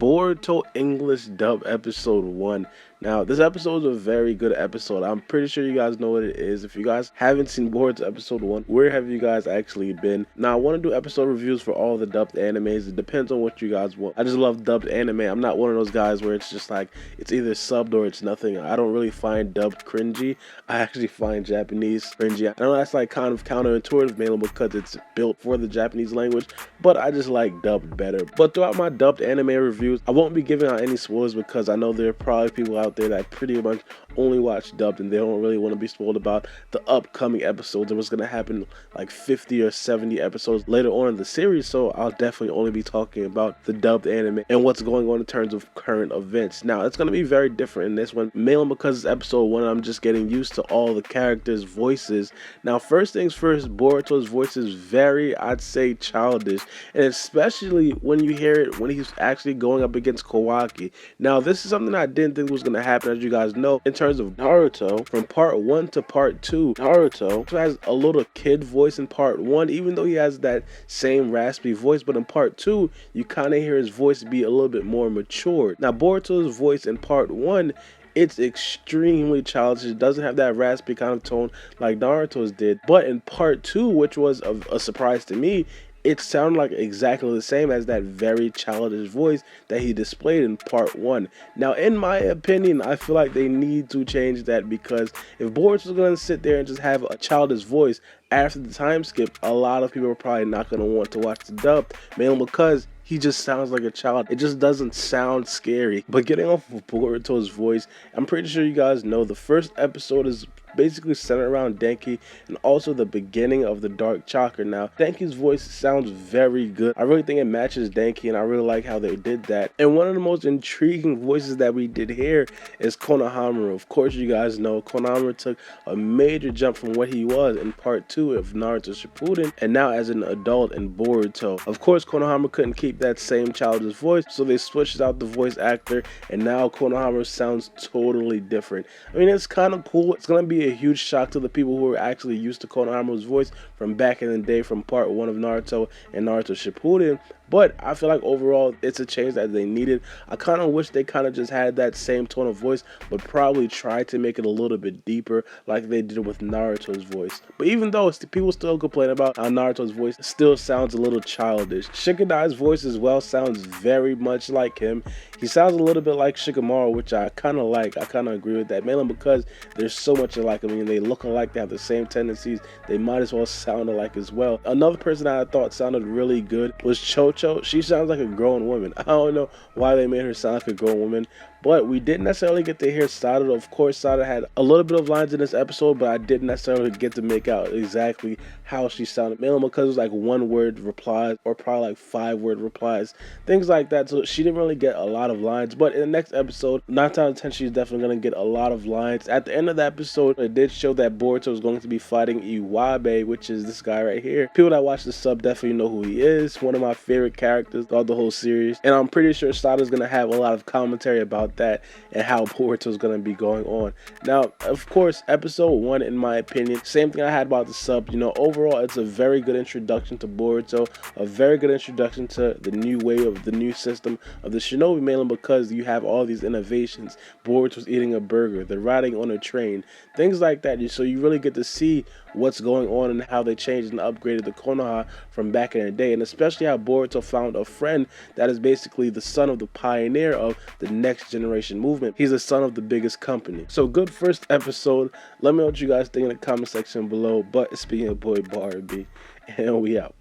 Boruto English Dubbed Episode 1. Now, this episode is a very good episode. I'm pretty sure you guys know what it is. If you guys haven't seen Boruto Episode 1, where have you guys actually been? Now, I want to do episode reviews for all the dubbed animes. It depends on what you guys want. I just love dubbed anime. I'm not one of those guys where it's just like, it's either subbed or it's nothing. I don't really find dubbed cringy. I actually find Japanese cringy. I know that's like kind of counterintuitive, mainly because it's built for the Japanese language, but I just like dubbed better. But throughout my dubbed anime reviews, I won't be giving out any spoilers because I know there are probably people out there that pretty much only watch dubbed and they don't really want to be spoiled about the upcoming episodes and what's going to happen like 50 or 70 episodes later on in the series. So I'll definitely only be talking about the dubbed anime and what's going on in terms of current events. Now, it's going to be very different in this one, mainly because it's episode 1. I'm just getting used to all the characters' voices. Now, first things first, Boruto's voice is very, I'd say, childish, and especially when you hear it when he's actually going up against Kawaki. Now, this is something I didn't think was going to happen, as you guys know. In terms of Naruto, from part 1 to part 2, Naruto has a little kid voice in part 1, even though he has that same raspy voice, but in part 2, you kind of hear his voice be a little bit more mature. Now, Boruto's voice in part 1, it's extremely childish. It doesn't have that raspy kind of tone like Naruto's did. But in part 2, which was a surprise to me, it sounded like exactly the same as that very childish voice that he displayed in part 1. Now, in my opinion, I feel like they need to change that, because if Boruto's going to sit there and just have a childish voice after the time skip, a lot of people are probably not going to want to watch the dub, mainly because he just sounds like a child. It just doesn't sound scary. But getting off of Boruto's voice, I'm pretty sure you guys know the first episode is basically centered around Denki and also the beginning of the Dark Chakra. Now, Denki's voice sounds very good. I really think it matches Denki, and I really like how they did that. And one of the most intriguing voices that we did here is Konohamaru. Of course, you guys know Konohamaru took a major jump from what he was in part 2 of Naruto Shippuden, and now as an adult in Boruto. Of course, Konohamaru couldn't keep that same childish voice, so they switched out the voice actor, and now Konohamaru sounds totally different. I mean, it's kind of cool. It's going to be a huge shock to the people who are actually used to Konohamaru's voice from back in the day from part 1 of Naruto and Naruto Shippuden. But I feel like overall it's a change that they needed. I kind of wish they kind of just had that same tone of voice, but probably tried to make it a little bit deeper like they did with Naruto's voice. But even though people still complain about how Naruto's voice still sounds a little childish, Shikadai's voice as well sounds very much like him. He sounds a little bit like Shikamaru, which I kind of like. I kind of agree with that, mainly because there's so much alike. I mean, they look alike, they have the same tendencies, they might as well sound alike as well. Another person that I thought sounded really good was Chocho. She sounds like a grown woman. I don't know why they made her sound like a grown woman, but we didn't necessarily get to hear Sada. Of course, Sada had a little bit of lines in this episode, but I didn't necessarily get to make out exactly how she sounded, mainly because it was like 1-word replies or probably like 5-word replies, things like that. So she didn't really get a lot of lines, but in the next episode, 9 times out of 10, she's definitely going to get a lot of lines. At the end of the episode, it did show that Boruto is going to be fighting Iwabe, which is this guy right here. People that watch the sub definitely know who he is. One of my favorite characters of the whole series, and I'm pretty sure Sada's going to have a lot of commentary about that and how Boruto is going to be going on. Now, of course, episode 1, in my opinion, same thing I had about the sub. You know, overall, it's a very good introduction to Boruto, a very good introduction to the new way of the new system of the Shinobi, mainly because you have all these innovations. Boruto's eating a burger, they're riding on a train, things like that. So you really get to see what's going on and how they changed and upgraded the Konoha from back in the day, and especially how Boruto found a friend that is basically the son of the pioneer of the next generation movement. He's the son of the biggest company. So good first episode. Let me know what you guys think in the comment section below. But speaking of boy Barbie, and we out.